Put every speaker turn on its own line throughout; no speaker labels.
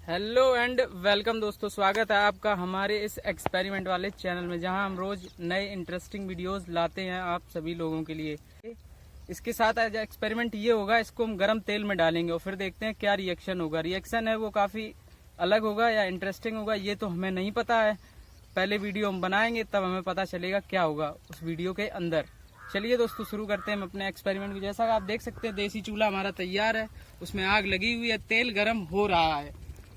Hello and welcome दोस्तों, स्वागत है आपका हमारे इस एक्सपेरिमेंट वाले चैनल में, जहां हम रोज नए इंटरेस्टिंग वीडियोस लाते हैं आप सभी लोगों के लिए। इसके साथ आज एक्सपेरिमेंट ये होगा, इसको हम गर्म तेल में डालेंगे और फिर देखते हैं क्या रिएक्शन होगा। रिएक्शन है वो काफी अलग होगा या इंटरेस्टिंग होगा ये तो हमें नहीं पता है। पहले वीडियो हम बनाएंगे तब हमें पता चलेगा क्या होगा उस वीडियो के अंदर। चलिए दोस्तों शुरू करते हैं हम अपने एक्सपेरिमेंट को। जैसा आप देख सकते हैं देसी चूल्हा हमारा तैयार है, उसमें आग लगी हुई है, तेल गर्म हो रहा है।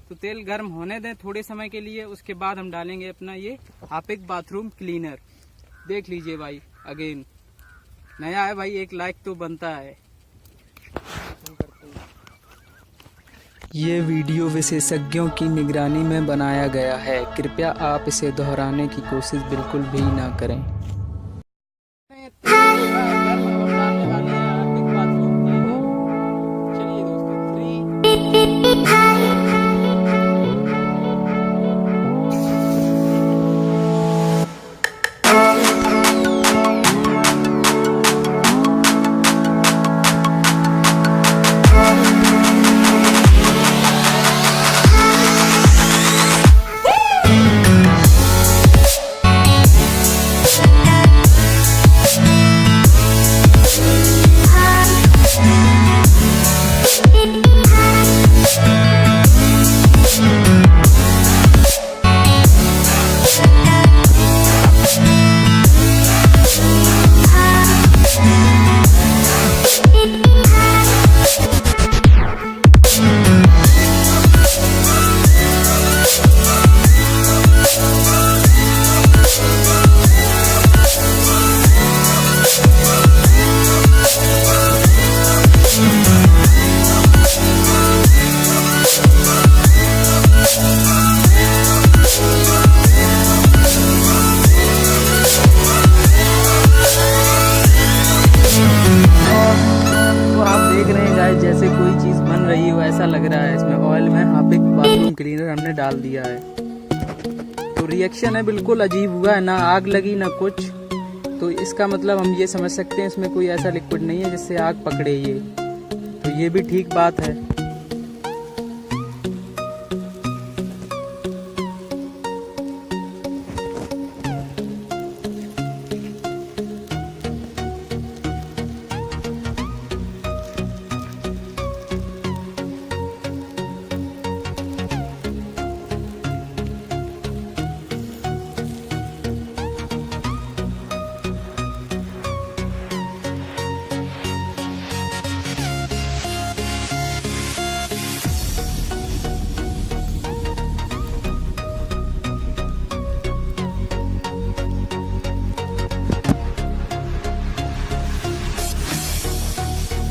तो तेल गर्म होने दें थोड़े समय के लिए, उसके बाद हम डालेंगे अपना ये हार्पिक बाथरूम क्लीनर। देख लीजिए भाई, अगेन नया है भाई, एक लाइक तो बनता है।
ये वीडियो विशेषज्ञों की निगरानी में बनाया गया है, कृपया आप इसे दोहराने की कोशिश बिल्कुल भी ना करें।
चलिए दोस्तों, 3
जैसे कोई चीज बन रही हो ऐसा लग रहा है। इसमें ऑयल में हार्पिक बाथरूम क्लीनर हमने डाल दिया है, तो रिएक्शन है बिल्कुल अजीब हुआ है, ना आग लगी ना कुछ। तो इसका मतलब हम ये समझ सकते हैं इसमें कोई ऐसा लिक्विड नहीं है जिससे आग पकड़े ये, तो ये भी ठीक बात है।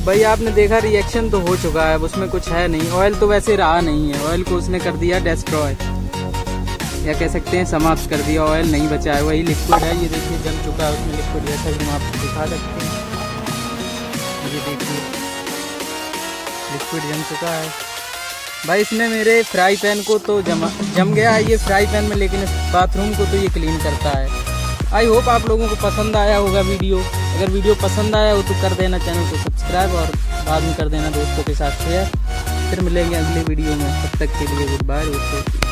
भाई आपने देखा रिएक्शन तो हो चुका है, अब उसमें कुछ है नहीं। ऑयल तो वैसे रहा नहीं है, ऑयल को उसने कर दिया डिस्ट्रॉय, या कह सकते हैं समाप्त कर दिया। ऑयल नहीं बचा है, वही लिक्विड है। ये देखिए जम चुका है उसमें लिक्विड, जैसा कि हम आपको दिखा सकते हैं। ये देखिए लिक्विड जम चुका है भाई। इसने मेरे फ्राई पैन को तो जम गया है ये फ्राई पैन में, लेकिन इस बाथरूम को तो ये क्लीन करता है। आई होप आप लोगों को पसंद आया होगा वीडियो। अगर वीडियो पसंद आया हो तो कर देना चैनल को सब्सक्राइब, और बाद में कर देना दोस्तों के साथ शेयर। फिर मिलेंगे अगले वीडियो में, तब तक के लिए गुड बाय दोस्तों।